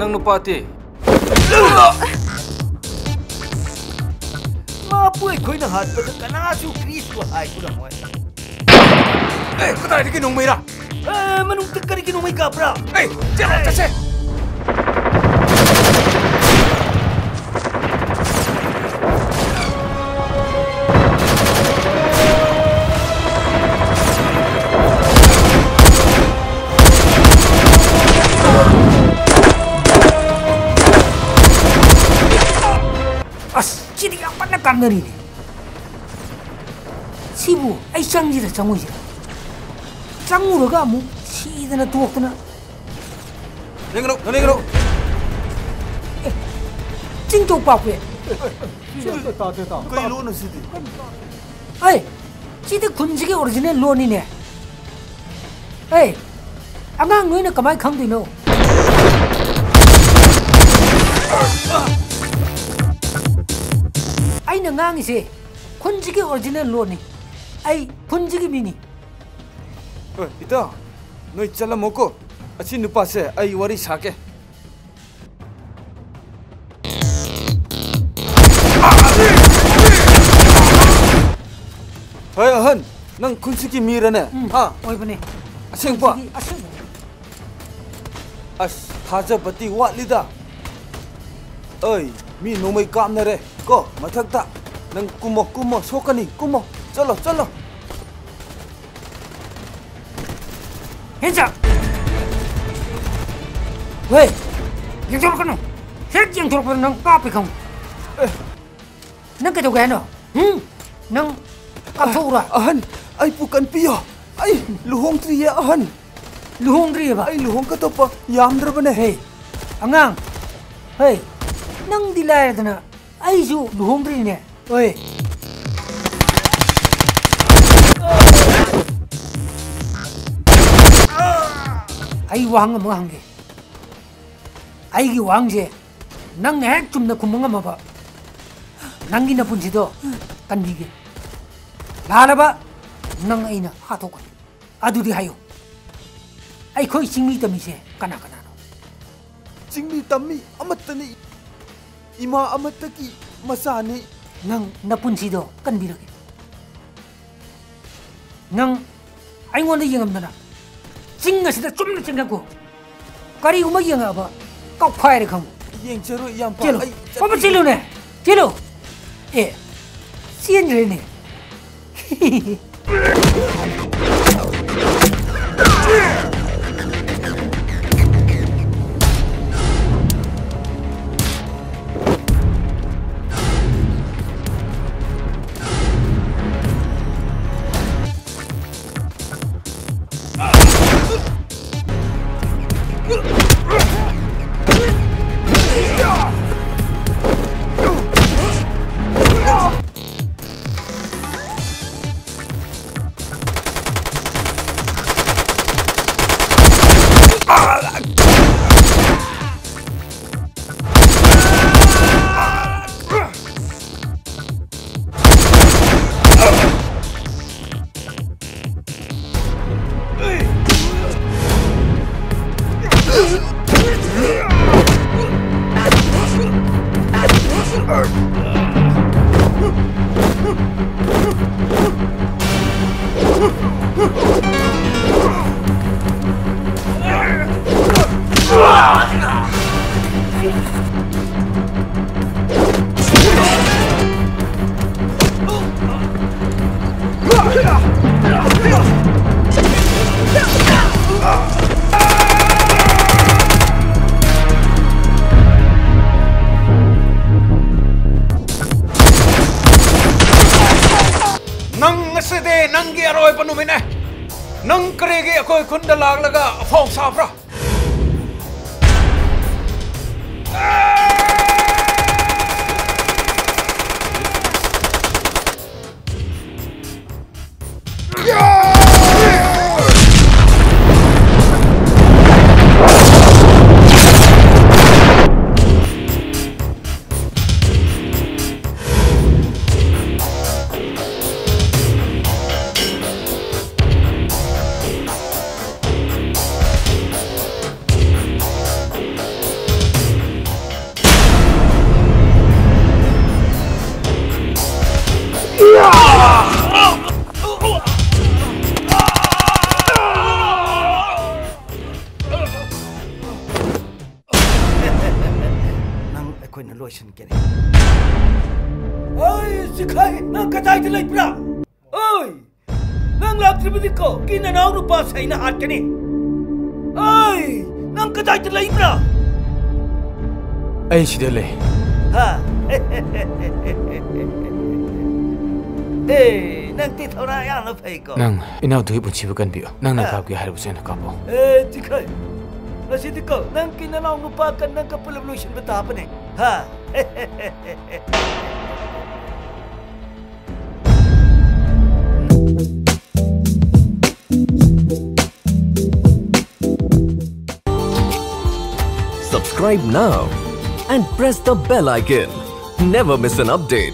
nang nupati. Mapuay ko'y nahat pa ng kanasu Kristo ay ko na mo. Katay di kinong mayra. Manungtag ka rin kinumay kapra. Tira kasi. Jadi apa nak kamera ini? Sibu, ay canggih dah canggih. Canggih kamu, si dah nak tuak na. Nenggro. Cingcok pape. Kau loan sih. Ay, si dah kunci original loan ini. Ay, angang ni nak kamai kang tu no. Ay nangang isi, kunci original loan ni. Ay kunci mini. Ita, noi chala moko. Aci nupa se, ay wari sake. Hey ahan, nang kunci mira ne. Ha, oi bani. asing pa. Asing. As haja pati wat lida. Oi, mi nomai kam na re. Ko, mathak ta. Nang kumo sokani, kumo. Chalo. Hands up. Wei, yang tolong kau, siapa yang tolong kau nang kapi kau? Nang kita gaya no, nang kapura. Ahan, ay bukan piyo. Ay, luhong triya ahan. Luhong dri ba? Ay luhong ka to pa. Yamdra ba ne? Hey, angang. Hey, nang dilay na. Ay ju luhong dri ne. Wei. Ay wang mo hangge. Ay gi wang je. Nang hek tum na kumanga ma ba. Nang gi na punji do kan gi. Lala ba nang ay na hato ko. Adu di hayo. Ay koi singmi tami se kana no. Jingmi tami amatani. Ima amataki masani. Nang napunsi do kan birake. Nang ay ngon yengam na. Jingga sida 좀 생각고. 까리 우마 영아 봐. 꼭 파이를 감. Yang ceru yang pa. 찔로. apa 찔로네. 찔로. 예. 시엔들네. Nanggi aroy panumine. Nang keregi ako'y kundalag laga fong sabra. lotion kene. Ay, Sikai, nang katay dilay pra. Ay, nang labtribidi ko, kinanaw no pa sa inahat kani. Ay, nang katay dilay pra. Ay, sidele. Ha. Eh, nang titaw na yan na pay ko. Nang inaw tuhi pun sibukan biyo. Nang nagkabgi hari busa na kapo. Sikai. Nasiti ko, nang kinanaw mo pa ka ng kapulab lotion batapan eh. Ha. Subscribe now and press the bell icon. Never miss an update.